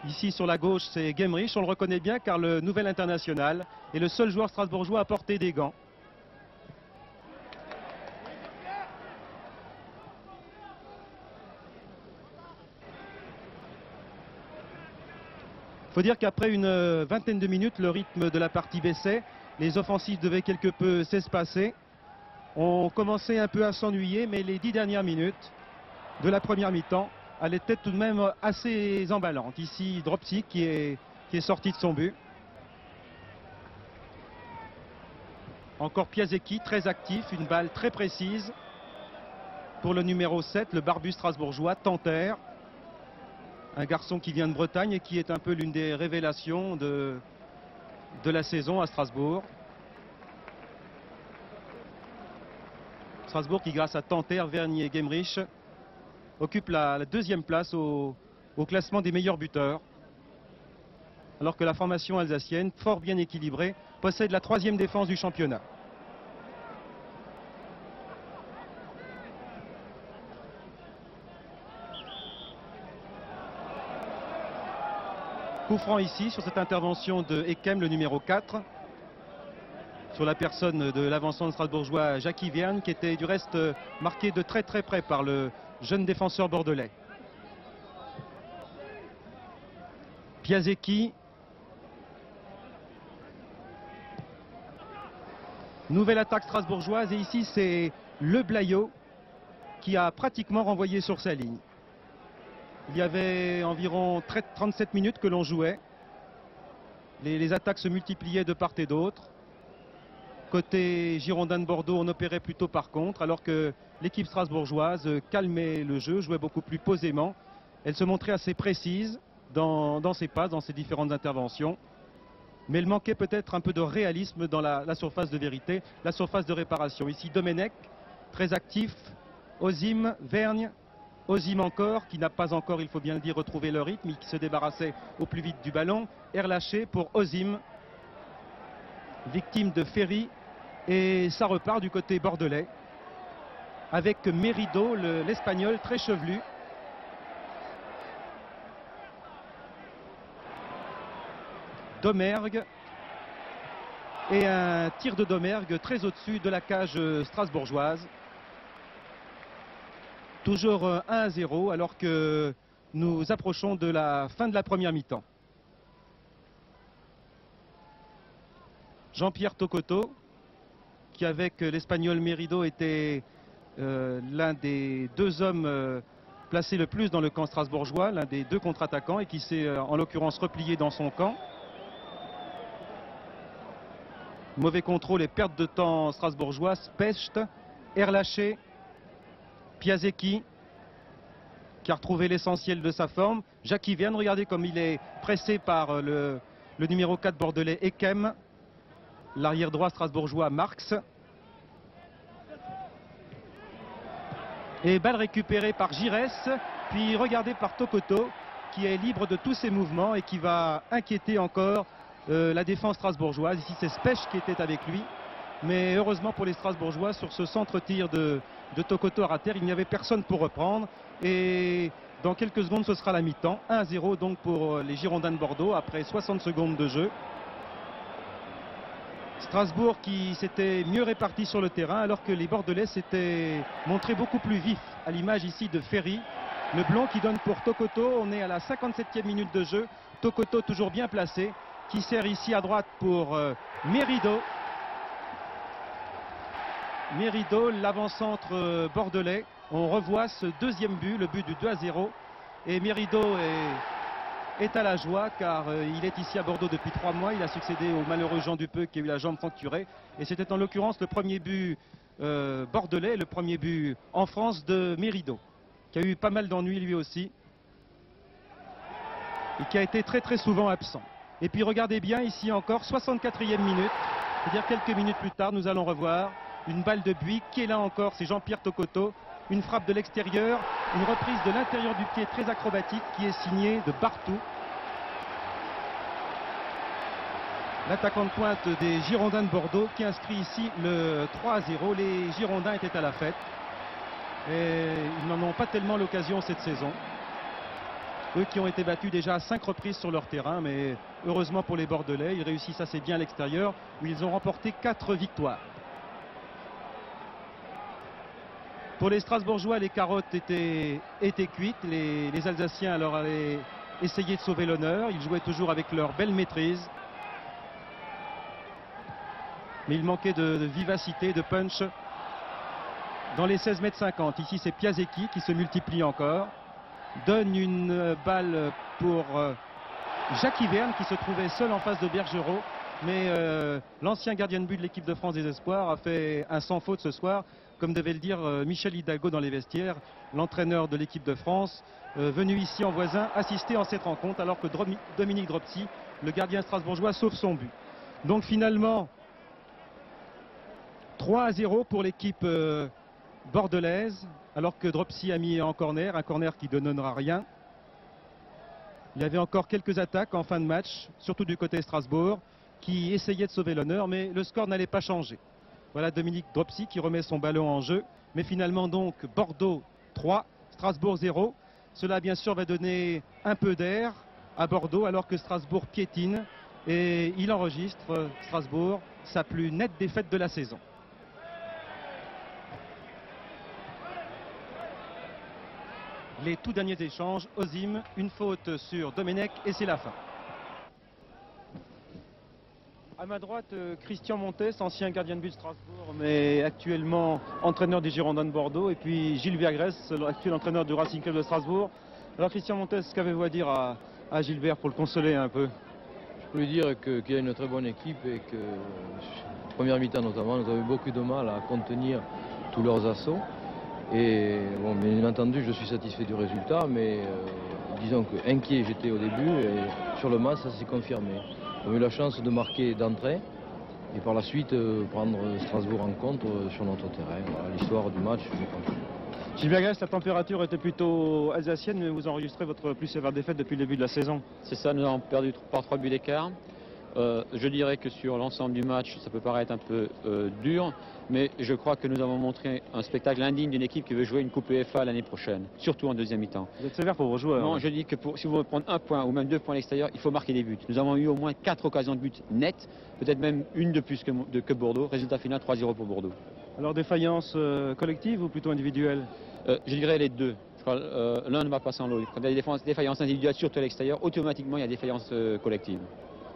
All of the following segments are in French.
Ici sur la gauche, c'est Gemrich. On le reconnaît bien car le nouvel international est le seul joueur strasbourgeois à porter des gants. Il faut dire qu'après une vingtaine de minutes, le rythme de la partie baissait. Les offensives devaient quelque peu s'espacer. On commençait un peu à s'ennuyer, mais les 10 dernières minutes de la première mi-temps allaient être tout de même assez emballantes. Ici, Dropsy qui est sorti de son but. Encore Piasecki, très actif, une balle très précise pour le numéro 7, le barbu strasbourgeois, Tanter. Un garçon qui vient de Bretagne et qui est un peu l'une des révélations de la saison à Strasbourg. Strasbourg qui, grâce à Tanter, Vernier et Gemrich, occupe la deuxième place au classement des meilleurs buteurs. Alors que la formation alsacienne, fort bien équilibrée, possède la troisième défense du championnat. Coup franc ici sur cette intervention de Ekem, le numéro 4, sur la personne de l'avancement strasbourgeois Jackie Verne, qui était du reste marqué de très près par le jeune défenseur bordelais. Piasecki. Nouvelle attaque strasbourgeoise et ici c'est Le Blaillot qui a pratiquement renvoyé sur sa ligne. Il y avait environ 37 minutes que l'on jouait. Les attaques se multipliaient de part et d'autre. Côté Girondin de Bordeaux, on opérait plutôt par contre, alors que l'équipe strasbourgeoise calmait le jeu, jouait beaucoup plus posément. Elle se montrait assez précise dans ses passes, dans ses différentes interventions. Mais elle manquait peut-être un peu de réalisme dans la surface de vérité, la surface de réparation. Ici, Domenech, très actif. Ozim, Vergne. Ozim encore, qui n'a pas encore, il faut bien le dire, retrouvé le rythme, qui se débarrassait au plus vite du ballon. Air lâché pour Ozim, victime de Ferry. Et ça repart du côté bordelais, avec Mérido, l'Espagnol très chevelu. Domergue. Et un tir de Domergue très au-dessus de la cage strasbourgeoise. Toujours 1-0 alors que nous approchons de la fin de la première mi-temps. Jean-Pierre Tokoto, qui avec l'Espagnol Mérido était l'un des deux hommes placés le plus dans le camp strasbourgeois, l'un des deux contre-attaquants et qui s'est en l'occurrence replié dans son camp. Mauvais contrôle et perte de temps strasbourgeois. Specht, air lâché. Piasecki, qui a retrouvé l'essentiel de sa forme. Jackie Verne, regardez comme il est pressé par le numéro 4 bordelais Ekem. L'arrière droit strasbourgeois Marx. Et balle récupérée par Giresse, puis regardée par Tokoto, qui est libre de tous ses mouvements et qui va inquiéter encore la défense strasbourgeoise. Ici c'est Specht qui était avec lui. Mais heureusement pour les Strasbourgeois, sur ce centre-tir de Tokoto à terre, il n'y avait personne pour reprendre. Et dans quelques secondes, ce sera la mi-temps. 1-0 donc pour les Girondins de Bordeaux après 60 secondes de jeu. Strasbourg qui s'était mieux réparti sur le terrain alors que les Bordelais s'étaient montrés beaucoup plus vifs, à l'image ici de Ferry. Le blond qui donne pour Tokoto. On est à la 57e minute de jeu. Tokoto toujours bien placé, qui sert ici à droite pour Mérido. Mérido, l'avant-centre bordelais. On revoit ce deuxième but, le but du 2-0. Et Mérido est à la joie car il est ici à Bordeaux depuis 3 mois. Il a succédé au malheureux Jean Dupeux qui a eu la jambe fracturée. Et c'était en l'occurrence le premier but bordelais, le premier but en France de Mérido, qui a eu pas mal d'ennuis lui aussi. Et qui a été très souvent absent. Et puis regardez bien ici encore, 64e minute. C'est-à-dire quelques minutes plus tard, nous allons revoir une balle de Buis qui est là encore, c'est Jean-Pierre Tokoto. Une frappe de l'extérieur, une reprise de l'intérieur du pied très acrobatique qui est signée de Bartou. L'attaquant de pointe des Girondins de Bordeaux qui inscrit ici le 3-0. Les Girondins étaient à la fête et ils n'en ont pas tellement l'occasion cette saison. Eux qui ont été battus déjà à 5 reprises sur leur terrain, mais heureusement pour les Bordelais, ils réussissent assez bien à l'extérieur où ils ont remporté 4 victoires. Pour les Strasbourgeois, les carottes étaient cuites. Les Alsaciens alors allaient essayer de sauver l'honneur. Ils jouaient toujours avec leur belle maîtrise. Mais il manquait de vivacité, de punch dans les 16,50 m. Ici, c'est Piasecki qui se multiplie encore. Donne une balle pour Jacques Iverne qui se trouvait seul en face de Bergerot. Mais l'ancien gardien de but de l'équipe de France des Espoirs a fait un sans faute ce soir, comme devait le dire Michel Hidalgo dans les vestiaires, l'entraîneur de l'équipe de France, venu ici en voisin assister en cette rencontre, alors que Dominique Dropsy, le gardien strasbourgeois, sauve son but. Donc finalement, 3-0 pour l'équipe bordelaise, alors que Dropsy a mis un corner qui ne donnera rien. Il y avait encore quelques attaques en fin de match, surtout du côté Strasbourg, qui essayait de sauver l'honneur, mais le score n'allait pas changer. Voilà Dominique Dropsy qui remet son ballon en jeu, mais finalement donc Bordeaux 3, Strasbourg 0. Cela bien sûr va donner un peu d'air à Bordeaux alors que Strasbourg piétine et il enregistre, Strasbourg, sa plus nette défaite de la saison. Les tout derniers échanges, Ozim, une faute sur Domenech et c'est la fin. À ma droite, Christian Montes, ancien gardien de but de Strasbourg, mais actuellement entraîneur des Girondins de Bordeaux. Et puis Gilles Vergrès, l'actuel entraîneur du Racing Club de Strasbourg. Alors Christian Montes, qu'avez-vous à dire à Gilbert pour le consoler un peu? Je peux lui dire qu'il y a une très bonne équipe et que, première mi-temps notamment, nous avons eu beaucoup de mal à contenir tous leurs assauts. Et bon, bien entendu, je suis satisfait du résultat, mais disons que inquiet j'étais au début et sur le match, ça s'est confirmé. On a eu la chance de marquer d'entrée et par la suite prendre Strasbourg en compte sur notre terrain. Voilà, l'histoire du match, je pense. Gilles Vergrès, la température était plutôt alsacienne, mais vous enregistrez votre plus sévère défaite depuis le début de la saison. C'est ça, nous avons perdu par 3 buts d'écart. Je dirais que sur l'ensemble du match, ça peut paraître un peu dur, mais je crois que nous avons montré un spectacle indigne d'une équipe qui veut jouer une Coupe UEFA l'année prochaine, surtout en deuxième mi-temps. Vous êtes sévère pour vos joueurs? Non, je dis que si vous voulez prendre un point ou même 2 points à l'extérieur, il faut marquer des buts. Nous avons eu au moins 4 occasions de but nettes, peut-être même une de plus que Bordeaux. Résultat final 3-0 pour Bordeaux. Alors défaillance collective ou plutôt individuelle? Je dirais les deux. L'un ne va pas sans l'autre. Quand il y a des défaillances individuelles, surtout à l'extérieur, automatiquement il y a des défaillances collectives.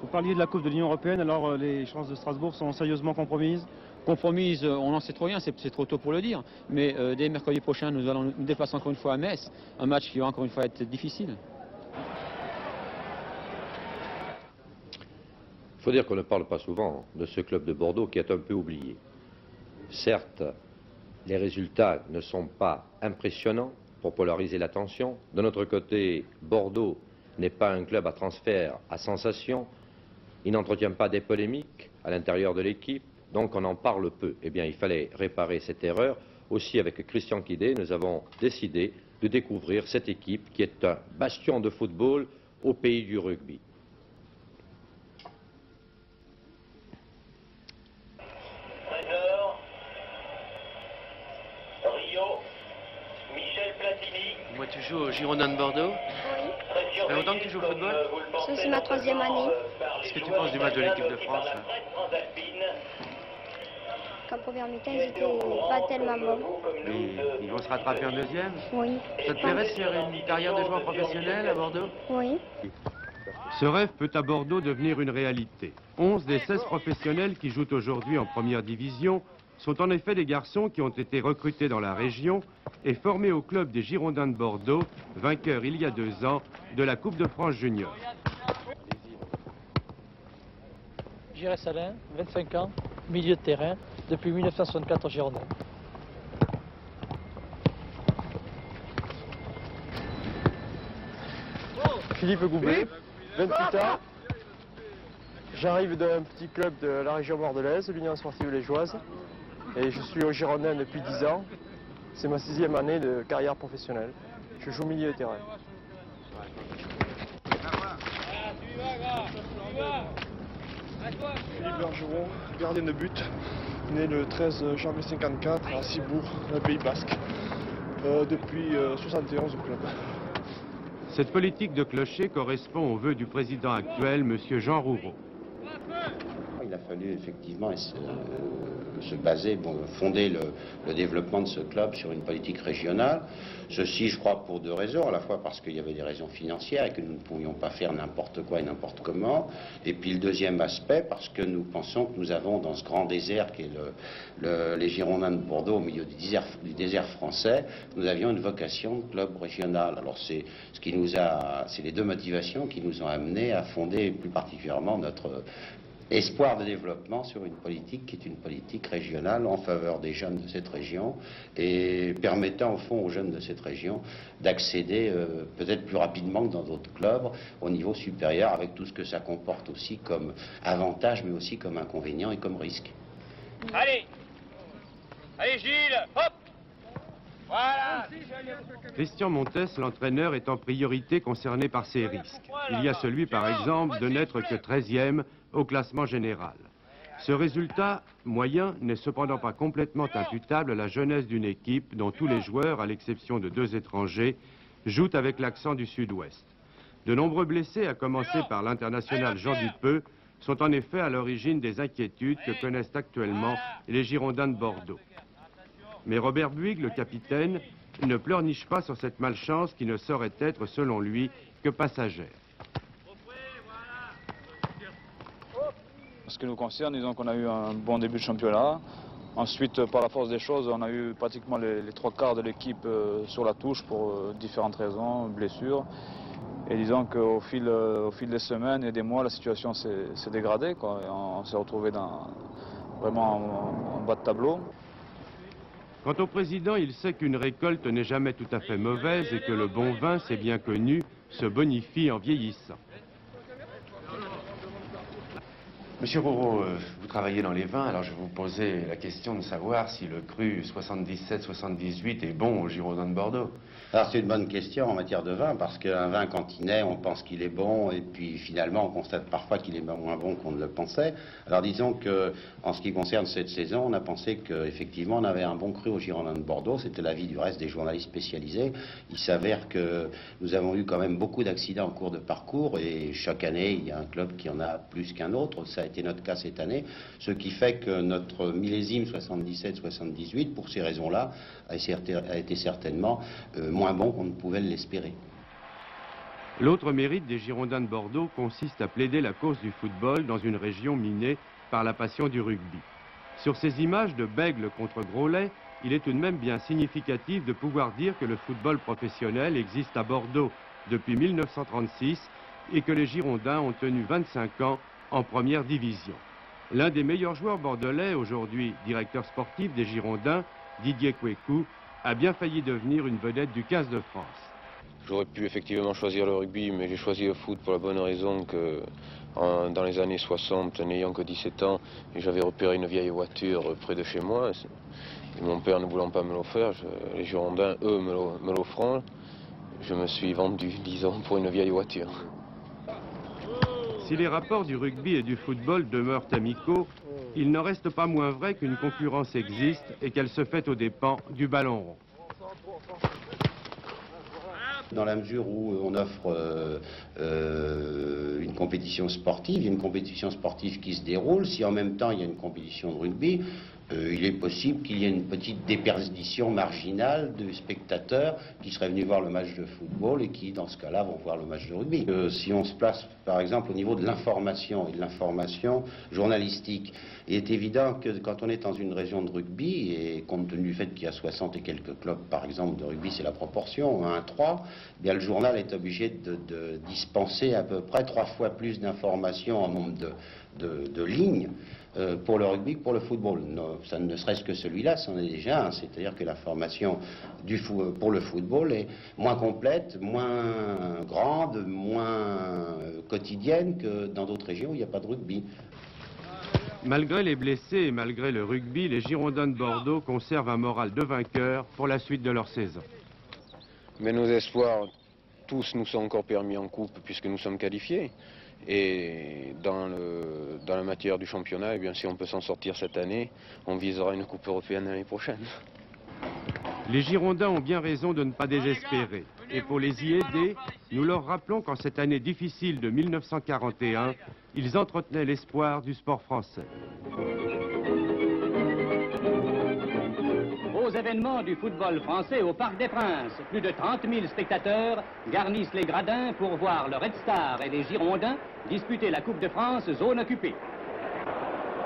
Vous parliez de la Coupe de l'Union Européenne, alors les chances de Strasbourg sont sérieusement compromises? Compromises, on n'en sait trop rien, c'est trop tôt pour le dire. Mais dès mercredi prochain, nous allons nous déplacer encore une fois à Metz, un match qui va encore une fois être difficile. Il faut dire qu'on ne parle pas souvent de ce club de Bordeaux qui est un peu oublié. Certes, les résultats ne sont pas impressionnants pour polariser l'attention. De notre côté, Bordeaux n'est pas un club à transfert à sensation. Il n'entretient pas des polémiques à l'intérieur de l'équipe, donc on en parle peu. Eh bien, il fallait réparer cette erreur. Aussi, avec Christian Quidé, nous avons décidé de découvrir cette équipe qui est un bastion de football au pays du rugby. Moi, tu joues au Girondins de Bordeaux? Oui. Ça fait longtemps que tu joues au football? Ça, c'est ma 3e année. Qu'est-ce que tu penses du match de l'équipe de France? Qu'en première mi-temps, ils n'étaient pas tellement bons. Ils vont se rattraper en deuxième? Oui. Ça te plairait de faire une carrière de joueur professionnel à Bordeaux? Oui. Ce rêve peut à Bordeaux devenir une réalité. 11 des 16 professionnels qui jouent aujourd'hui en première division sont en effet des garçons qui ont été recrutés dans la région et formés au club des Girondins de Bordeaux, vainqueur il y a 2 ans de la Coupe de France Junior. J'irai Salin, 25 ans, milieu de terrain, depuis 1964 Girondins. Philippe Goubet, 28 ans. J'arrive d'un petit club de la région bordelaise, l'Union Sportive Légeoise. Et je suis au Girondin depuis 10 ans. C'est ma 6e année de carrière professionnelle. Je joue milieu de terrain. Philippe Bergeron, gardien de but, né le 13 janvier 54 à Cibourg, dans le Pays Basque. Depuis 71 au club. Cette politique de clocher correspond aux vœux du président actuel, M. Jean Roureau. Il a fallu effectivement se baser, fonder le développement de ce club sur une politique régionale. Ceci, je crois, pour deux raisons. À la fois parce qu'il y avait des raisons financières et que nous ne pouvions pas faire n'importe quoi et n'importe comment. Et puis le deuxième aspect, parce que nous pensons que nous avons dans ce grand désert qui est les Girondins de Bordeaux, au milieu du désert français, nous avions une vocation de club régional. Alors c'est les deux motivations qui nous ont amenés à fonder plus particulièrement notre espoir de développement sur une politique qui est une politique régionale en faveur des jeunes de cette région et permettant au fond aux jeunes de cette région d'accéder peut-être plus rapidement que dans d'autres clubs au niveau supérieur avec tout ce que ça comporte aussi comme avantage mais aussi comme inconvénient et comme risque. Allez Gilles, hop. Voilà. Christian Montes, l'entraîneur, est en priorité concerné par ces risques. Il y a celui, par exemple, de n'être que 13e au classement général. Ce résultat moyen n'est cependant pas complètement imputable à la jeunesse d'une équipe dont tous les joueurs, à l'exception de 2 étrangers, jouent avec l'accent du sud-ouest. De nombreux blessés, à commencer par l'international Jean Dupeux, sont en effet à l'origine des inquiétudes que connaissent actuellement les Girondins de Bordeaux. Mais Robert Buig, le capitaine, ne pleurniche pas sur cette malchance qui ne saurait être, selon lui, que passagère. En ce qui nous concerne, disons qu'on a eu un bon début de championnat. Ensuite, par la force des choses, on a eu pratiquement les 3/4 de l'équipe sur la touche pour différentes raisons, blessures. Et disons qu'au fil des semaines et des mois, la situation s'est dégradée, quoi. Et on s'est retrouvé vraiment en bas de tableau. Quant au président, il sait qu'une récolte n'est jamais tout à fait mauvaise et que le bon vin, c'est bien connu, se bonifie en vieillissant. Monsieur Roureau, vous travaillez dans les vins, alors je vous posais la question de savoir si le cru 77-78 est bon aux Girondins de Bordeaux. Alors c'est une bonne question en matière de vin, parce qu'un vin quand il naît, on pense qu'il est bon, et puis finalement on constate parfois qu'il est moins bon qu'on ne le pensait. Alors disons que en ce qui concerne cette saison, on a pensé qu'effectivement on avait un bon cru aux Girondins de Bordeaux, c'était l'avis du reste des journalistes spécialisés. Il s'avère que nous avons eu quand même beaucoup d'accidents en cours de parcours, et chaque année il y a un club qui en a plus qu'un autre, ça a été notre cas cette année, ce qui fait que notre millésime 77-78, pour ces raisons-là, a été certainement moins bon qu'on ne pouvait l'espérer. L'autre mérite des Girondins de Bordeaux consiste à plaider la cause du football dans une région minée par la passion du rugby. Sur ces images de Bègle contre Groslay, il est tout de même bien significatif de pouvoir dire que le football professionnel existe à Bordeaux depuis 1936 et que les Girondins ont tenu 25 ans en première division. L'un des meilleurs joueurs bordelais, aujourd'hui directeur sportif des Girondins, Didier Kwekou, a bien failli devenir une vedette du 15 de France. J'aurais pu effectivement choisir le rugby, mais j'ai choisi le foot pour la bonne raison que dans les années 60, n'ayant que 17 ans, j'avais repéré une vieille voiture près de chez moi. Et mon père ne voulant pas me l'offrir, les Girondins, eux, me l'offront. Je me suis vendu, disons, pour une vieille voiture. Si les rapports du rugby et du football demeurent amicaux, il n'en reste pas moins vrai qu'une concurrence existe et qu'elle se fait aux dépens du ballon rond. Dans la mesure où on offre une compétition sportive, il y a une compétition sportive qui se déroule, si en même temps il y a une compétition de rugby, il est possible qu'il y ait une petite déperdition marginale de spectateurs qui seraient venus voir le match de football et qui, dans ce cas-là, vont voir le match de rugby. Si on se place, par exemple, au niveau de l'information et de l'information journalistique, il est évident que quand on est dans une région de rugby, et compte tenu du fait qu'il y a 60 et quelques clubs, par exemple, de rugby, c'est la proportion, 1-3, bien le journal est obligé de dispenser à peu près 3 fois plus d'informations en nombre de lignes pour le rugby que pour le football. Ça ne serait-ce que celui-là, c'en est déjà un. C'est-à-dire que l'information pour le football est moins complète, moins grande, moins quotidienne que dans d'autres régions où il n'y a pas de rugby. Malgré les blessés et malgré le rugby, les Girondins de Bordeaux conservent un moral de vainqueur pour la suite de leur saison. Mais nos espoirs, tous nous sont encore permis en coupe puisque nous sommes qualifiés. Et dans la matière du championnat, eh bien, si on peut s'en sortir cette année, on visera une coupe européenne l'année prochaine. Les Girondins ont bien raison de ne pas désespérer. Et pour les y aider, nous leur rappelons qu'en cette année difficile de 1941, ils entretenaient l'espoir du sport français. Aux événements du football français au Parc des Princes, plus de 30 000 spectateurs garnissent les gradins pour voir le Red Star et les Girondins disputer la Coupe de France zone occupée.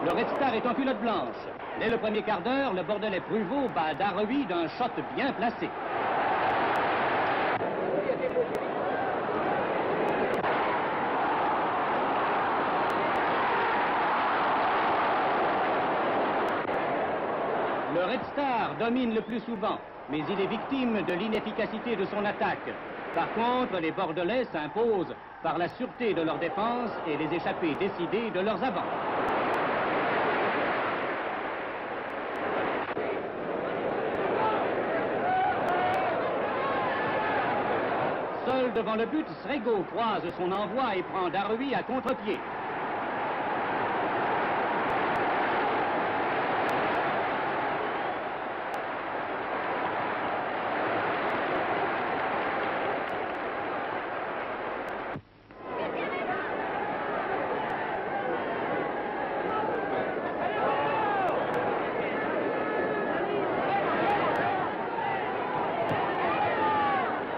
Le Red Star est en culotte blanche. Dès le premier quart d'heure, le Bordelais Pruvot bat Darrewy d'un shot bien placé. Le Red Star domine le plus souvent, mais il est victime de l'inefficacité de son attaque. Par contre, les Bordelais s'imposent par la sûreté de leur défense et les échappées décidées de leurs avants. Seul devant le but, Srego croise son envoi et prend Darrewy à contre-pied.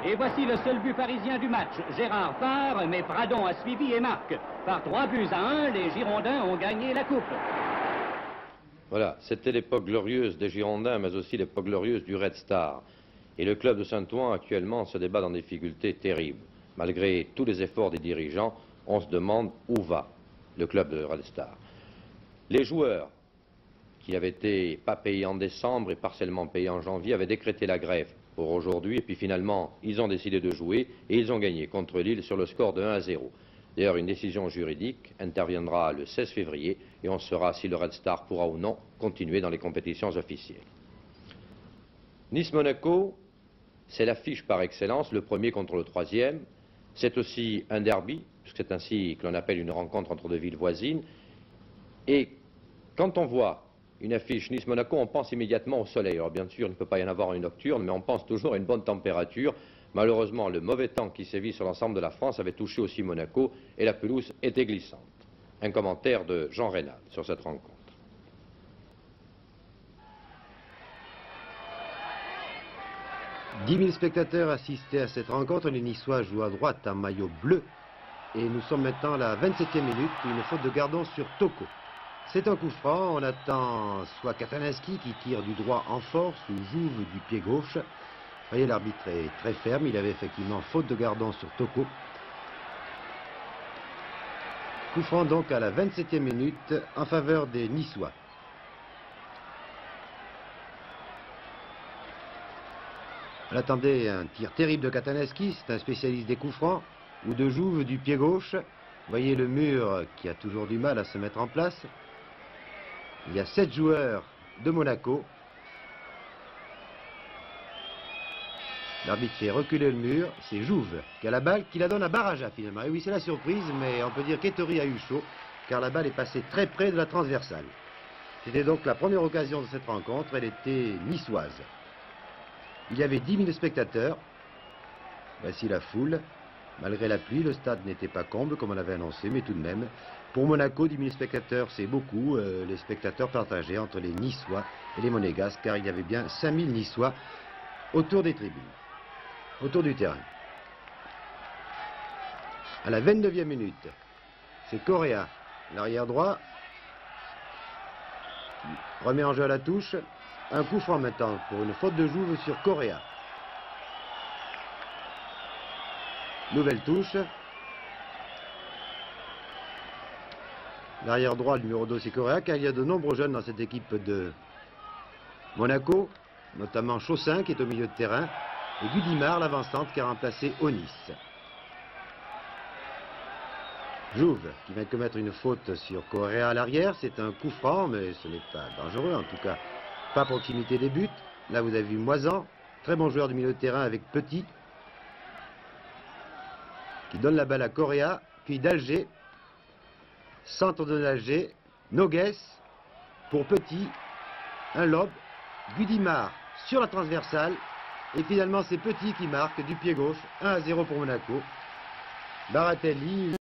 Et voici le seul but parisien du match. Gérard part, mais Pradon a suivi et marque. Par 3-1, les Girondins ont gagné la coupe. Voilà, c'était l'époque glorieuse des Girondins, mais aussi l'époque glorieuse du Red Star. Et le club de Saint-Ouen, actuellement, se débat dans des difficultés terribles. Malgré tous les efforts des dirigeants, on se demande où va le club de Red Star. Les joueurs, qui avaient été pas payés en décembre et partiellement payés en janvier, avaient décrété la grève pour aujourd'hui, et puis finalement, ils ont décidé de jouer, et ils ont gagné contre Lille sur le score de 1-0. D'ailleurs, une décision juridique interviendra le 16 février, et on saura si le Red Star pourra ou non continuer dans les compétitions officielles. Nice-Monaco, c'est l'affiche par excellence, le premier contre le troisième. C'est aussi un derby, puisque c'est ainsi que l'on appelle une rencontre entre deux villes voisines. Et quand on voit une affiche Nice-Monaco, on pense immédiatement au soleil. Alors bien sûr, il ne peut pas y en avoir une nocturne, mais on pense toujours à une bonne température. Malheureusement, le mauvais temps qui sévit sur l'ensemble de la France avait touché aussi Monaco, et la pelouse était glissante. Un commentaire de Jean Reynal sur cette rencontre. « 10 000 spectateurs assistaient à cette rencontre. Les Niçois jouent à droite en maillot bleu. Et nous sommes maintenant à la 27e minute, une faute de Gardon sur Toko. C'est un coup franc, on attend soit Katalinski qui tire du droit en force ou Jouve du pied gauche. Vous voyez, l'arbitre est très ferme, il avait effectivement faute de Gardon sur Toko. Coup franc donc à la 27e minute en faveur des Niçois. On attendait un tir terrible de Katalinski, c'est un spécialiste des coups francs, ou de Jouve du pied gauche. Vous voyez le mur qui a toujours du mal à se mettre en place. Il y a 7 joueurs de Monaco. L'arbitre fait reculer le mur. C'est Jouve qui a la balle, qui la donne à Baraja finalement. Et oui, c'est la surprise, mais on peut dire qu'Ettori a eu chaud, car la balle est passée très près de la transversale. C'était donc la première occasion de cette rencontre. Elle était niçoise. Il y avait 10 000 spectateurs. Voici la foule. Malgré la pluie, le stade n'était pas comble comme on l'avait annoncé, mais tout de même, pour Monaco, 10 000 spectateurs, c'est beaucoup. Les spectateurs partagés entre les Niçois et les Monégasques, car il y avait bien 5 000 Niçois autour des tribunes, autour du terrain. À la 29e minute, c'est Correa, l'arrière droit, qui remet en jeu à la touche. Un coup franc maintenant pour une faute de Jouve sur Correa. Nouvelle touche. L'arrière droit, le numéro 2, c'est Correa, car il y a de nombreux jeunes dans cette équipe de Monaco, notamment Chaussin qui est au milieu de terrain, et Gudimar, l'avancante, qui a remplacé Onis. Jouve qui vient de commettre une faute sur Correa à l'arrière, c'est un coup franc, mais ce n'est pas dangereux, en tout cas pas à proximité des buts. Là vous avez vu Moisan, très bon joueur du milieu de terrain avec Petit, qui donne la balle à Correa, puis d'Alger, centre de d'Alger, Noguès, pour Petit, un lob, Gudimar sur la transversale. Et finalement, c'est Petit qui marque du pied gauche, 1-0 pour Monaco. Baratelli